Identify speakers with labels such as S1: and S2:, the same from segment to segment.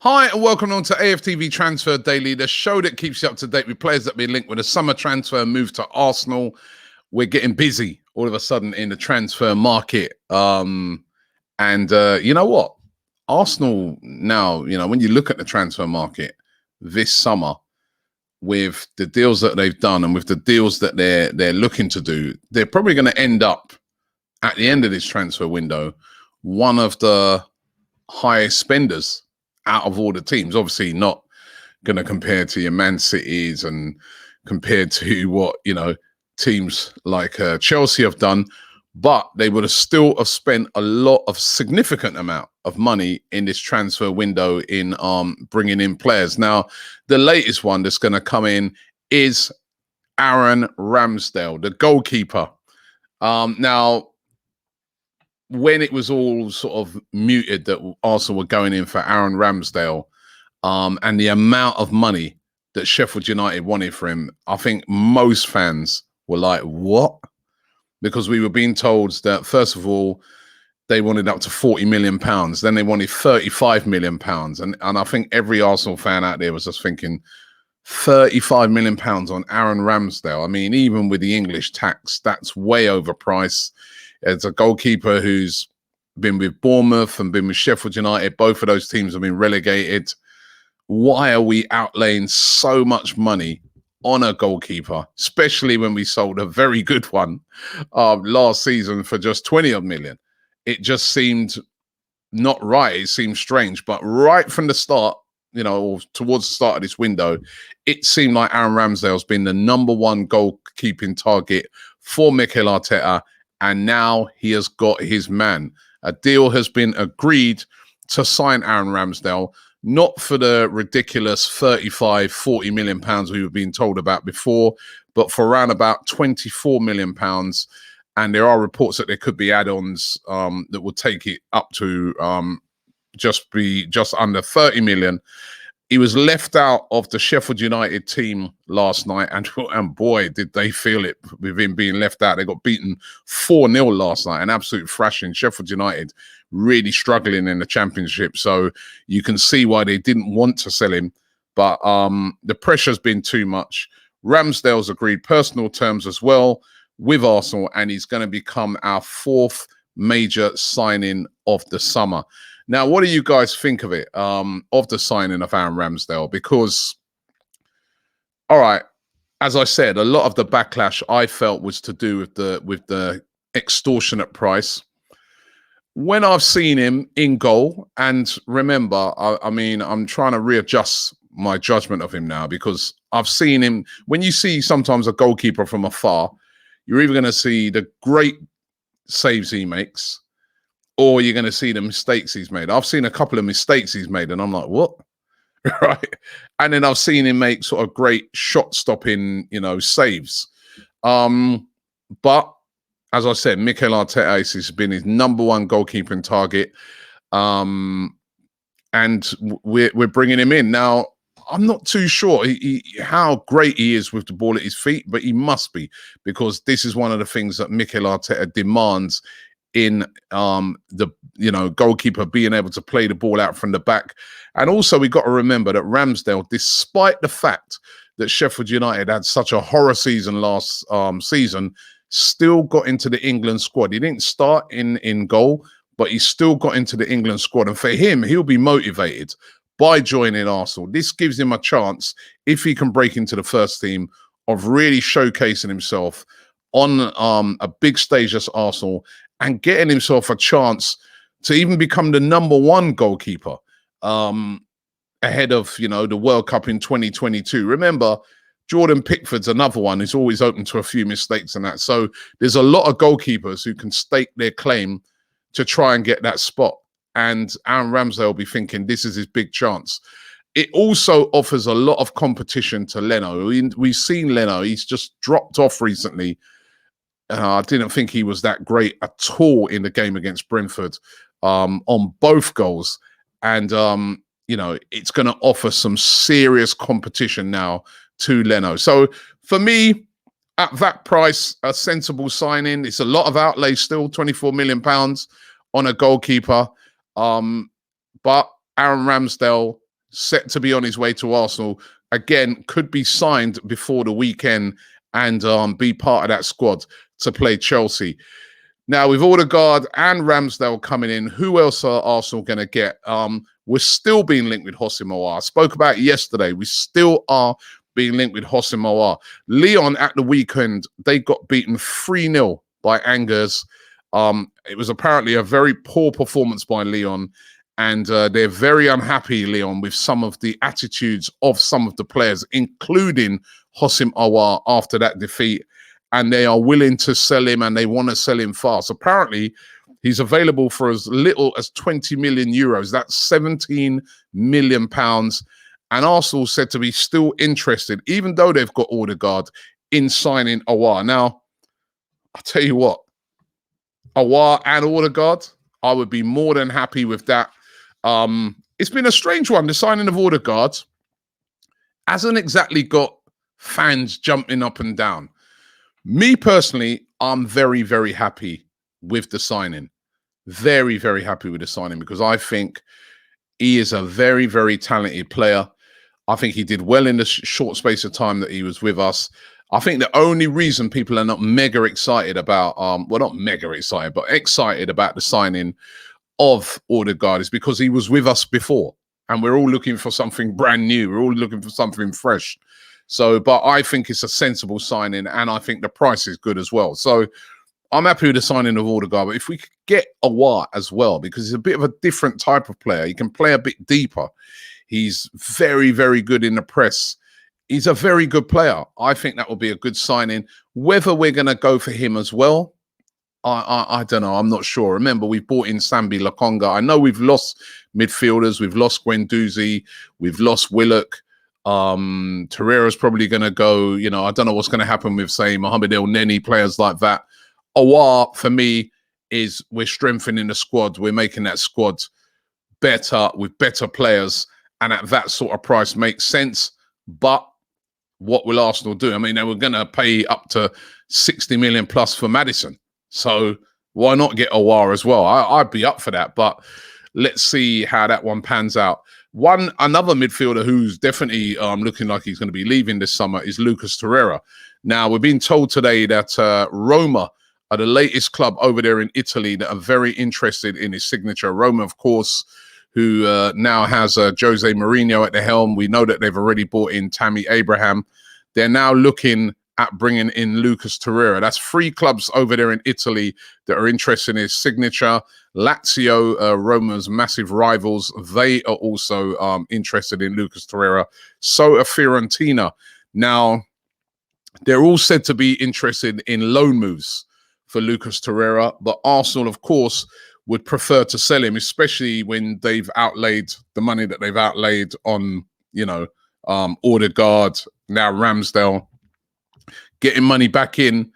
S1: Hi and welcome on to AFTV Transfer Daily, the show that keeps you up to date with players that have been linked with a summer transfer move to Arsenal. We're getting busy all of a sudden in the transfer market. You know what? Arsenal now, when you look at the transfer market this summer with the deals that they've done and with the deals that they're looking to do, they're probably going to end up at the end of this transfer window one of the highest spenders out of all the teams. Obviously not going to compare to your Man Cities and compared to what, teams like Chelsea have done, but they would have still have spent a significant amount of money in this transfer window in bringing in players. Now, the latest one that's going to come in is Aaron Ramsdale, the goalkeeper. Now, when it was all sort of muted that Arsenal were going in for Aaron Ramsdale and the amount of money that Sheffield United wanted for him, I think most fans were like, what? Because we were being told that, first of all, they wanted up to £40 million. Then they wanted £35 million. And I think every Arsenal fan out there was just thinking, £35 million on Aaron Ramsdale. I mean, even with the English tax, that's way overpriced. It's a goalkeeper who's been with Bournemouth and been with Sheffield United. Both of those teams have been relegated. Why are we outlaying so much money on a goalkeeper, especially when we sold a very good one last season for just 20 odd million? It just seemed not right. It seemed strange. But right from the start, or towards the start of this window, it seemed like Aaron Ramsdale's been the #1 goalkeeping target for Mikel Arteta. And now he has got his man. A deal has been agreed to sign Aaron Ramsdale, not for the ridiculous 35, 40 million pounds we were being told about before, but for around about 24 million pounds. And there are reports that there could be add-ons that will take it up to just under 30 million. He was left out of the Sheffield United team last night, and boy, did they feel it with him being left out. They got beaten 4-0 last night, an absolute thrashing. Sheffield United really struggling in the Championship, so you can see why they didn't want to sell him. But the pressure's been too much. Ramsdale's agreed personal terms as well with Arsenal, and he's going to become our 4th major signing of the summer. Now, what do you guys think of it, of the signing of Aaron Ramsdale? Because, all right, as I said, a lot of the backlash I felt was to do with the extortionate price. When I've seen him in goal, and remember, I mean, I'm trying to readjust my judgment of him now, because I've seen him. When you see sometimes a goalkeeper from afar, you're either going to see the great saves he makes, or you're going to see the mistakes he's made. I've seen a couple of mistakes he's made, and I'm like, what? Right? And then I've seen him make sort of great shot-stopping, saves. But as I said, Mikel Arteta has been his #1 goalkeeping target, and we're bringing him in now. I'm not too sure how great he is with the ball at his feet, but he must be, because this is one of the things that Mikel Arteta demands in the goalkeeper, being able to play the ball out from the back. And also we got to remember that Ramsdale, despite the fact that Sheffield United had such a horror season last season, still got into the England squad. He didn't start in goal, but he still got into the England squad. And for him, he'll be motivated by joining Arsenal. This gives him a chance, if he can break into the first team, of really showcasing himself on a big stage as Arsenal, and getting himself a chance to even become the #1 goalkeeper ahead of, the World Cup in 2022. Remember, Jordan Pickford's another one who's always open to a few mistakes and that. So there's a lot of goalkeepers who can stake their claim to try and get that spot. And Aaron Ramsdale will be thinking this is his big chance. It also offers a lot of competition to Leno. We've seen Leno. He's just dropped off recently. I didn't think he was that great at all in the game against Brentford on both goals. And, it's going to offer some serious competition now to Leno. So for me, at that price, a sensible signing. It's a lot of outlay still, £24 million on a goalkeeper. But Aaron Ramsdale set to be on his way to Arsenal. Again, could be signed before the weekend and be part of that squad to play Chelsea. Now, with Odegaard and Ramsdale coming in, who else are Arsenal going to get? We're still being linked with Houssem Aouar. I spoke about it yesterday. We still are being linked with Houssem Aouar. Lyon at the weekend, they got beaten 3-0 by Angers. It was apparently a very poor performance by Lyon, and they're very unhappy, Lyon, with some of the attitudes of some of the players, including Houssem Aouar after that defeat. And they are willing to sell him, and they want to sell him fast. Apparently, he's available for as little as 20 million euros. That's 17 million pounds. And Arsenal said to be still interested, even though they've got Odegaard, in signing Aouar. Now, I'll tell you what, Aouar and Odegaard, I would be more than happy with that. It's been a strange one. The signing of Odegaard hasn't exactly got fans jumping up and down. Me personally, I'm very, very happy with the signing. Very, very happy with the signing because I think he is a very, very talented player. I think he did well in the short space of time that he was with us. I think the only reason people are not mega excited about, well, not mega excited, but excited about the signing of Odegaard is because he was with us before. And we're all looking for something brand new. We're all looking for something fresh. So, but I think it's a sensible signing, and I think the price is good as well. So I'm happy with the signing of Odegaard. But if we could get Aouar as well, because he's a bit of a different type of player. He can play a bit deeper. He's very, very good in the press. He's a very good player. I think that will be a good signing. Whether we're going to go for him as well, I don't know. I'm not sure. Remember, we've bought in Sambi Lokonga. I know we've lost midfielders. We've lost Guendouzi. We've lost Willock. Torreira's probably going to go. You know, I don't know what's going to happen with, say, Mohamed El Neni, players like that. Aouar, for me, is we're strengthening the squad. We're making that squad better with better players. And at that sort of price makes sense. But what will Arsenal do? I mean, they were going to pay up to 60 million plus for Maddison. So why not get Aouar as well? I'd be up for that. But let's see how that one pans out. Another midfielder who's definitely looking like he's going to be leaving this summer is Lucas Torreira. Now, we're being told today that Roma are the latest club over there in Italy that are very interested in his signature. Roma, of course, who now has Jose Mourinho at the helm. We know that they've already bought in Tammy Abraham. They're now looking at bringing in Lucas Torreira. That's 3 clubs over there in Italy that are interested in his signature. Lazio, Roma's massive rivals, they are also interested in Lucas Torreira. So are Fiorentina. Now, they're all said to be interested in loan moves for Lucas Torreira, but Arsenal, of course, would prefer to sell him, especially when they've outlaid the money that they've outlaid on, you know, Odegaard, now Ramsdale. Getting money back in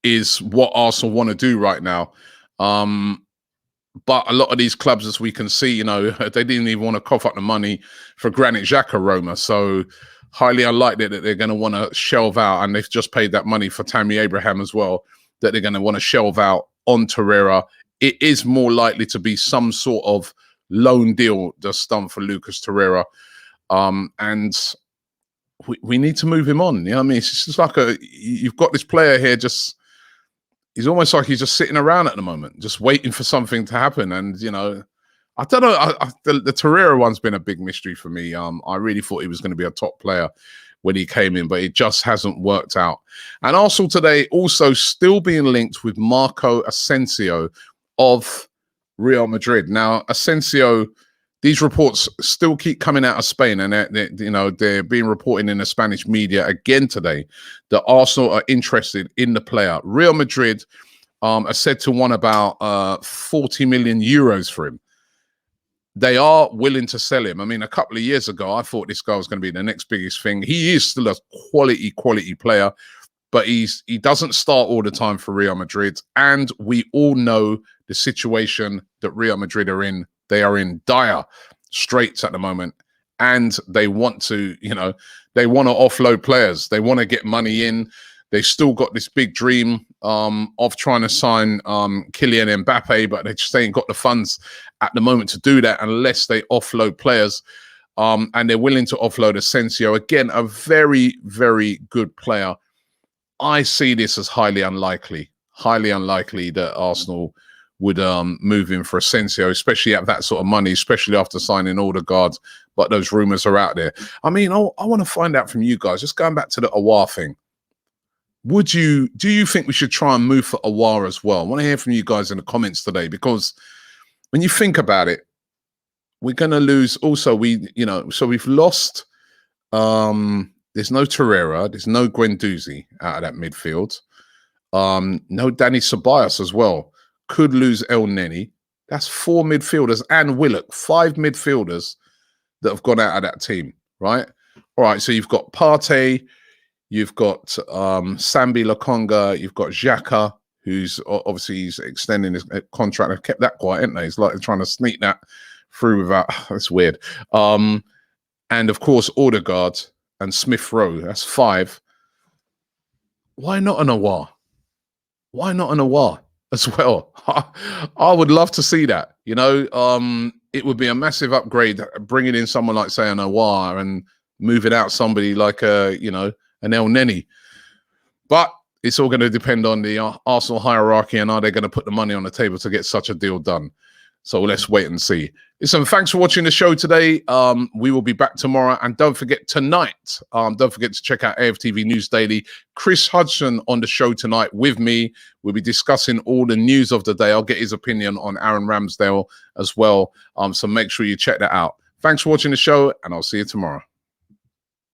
S1: is what Arsenal want to do right now. But a lot of these clubs, as we can see, you know, they didn't even want to cough up the money for Granit Xhaka Roma. So highly unlikely that they're going to want to shelve out, and they've just paid that money for Tammy Abraham as well, that they're going to want to shelve out on Torreira. It is more likely to be some sort of loan deal that's done for Lucas Torreira. And we need to move him on. You know what I mean? It's just like you've got this player here, he's almost like he's just sitting around at the moment, just waiting for something to happen. And, you know, I don't know. The Torreira one's been a big mystery for me. I really thought he was going to be a top player when he came in, but it just hasn't worked out. And Arsenal today also still being linked with Marco Asensio of Real Madrid. Now, Asensio, these reports still keep coming out of Spain, and they're being reported in the Spanish media again today that Arsenal are interested in the player. Real Madrid are said to want about 40 million euros for him. They are willing to sell him. I mean, a couple of years ago, I thought this guy was going to be the next biggest thing. He is still a quality player, but he doesn't start all the time for Real Madrid. And we all know the situation that Real Madrid are in. They are in dire straits at the moment, and they want to, they want to offload players. They want to get money in. They still got this big dream of trying to sign Kylian Mbappe, but they just ain't got the funds at the moment to do that unless they offload players. And they're willing to offload Asensio. Again, a very, very good player. I see this as highly unlikely that Arsenal would move in for Asensio, especially at that sort of money, especially after signing Odegaard. But those rumours are out there. I mean, I want to find out from you guys, just going back to the Aouar thing. Do you think we should try and move for Aouar as well? I want to hear from you guys in the comments today, because when you think about it, we're going to lose. Also, so we've lost. There's no Torreira, there's no Guendouzi out of that midfield. No Danny Ceballos as well. Could lose El Neni. That's 4 midfielders and Willock, 5 midfielders that have gone out of that team, right? All right, so you've got Partey, you've got Sambi Lokonga, you've got Xhaka, who's obviously he's extending his contract. They've kept that quiet, haven't they? It's like they're trying to sneak that through without. That's weird. And of course, Odegaard and Smith Rowe. That's 5. Why not an Aouar? Why not an Aouar as well? I would love to see that. It would be a massive upgrade bringing in someone like, say, an Aouar and moving out somebody like an El Neni. But it's all going to depend on the Arsenal hierarchy, and are they going to put the money on the table to get such a deal done? So let's wait and see. Listen, thanks for watching the show today. We will be back tomorrow. And don't forget tonight, don't forget to check out AFTV News Daily. Chris Hudson on the show tonight with me. We'll be discussing all the news of the day. I'll get his opinion on Aaron Ramsdale as well. So make sure you check that out. Thanks for watching the show, and I'll see you tomorrow.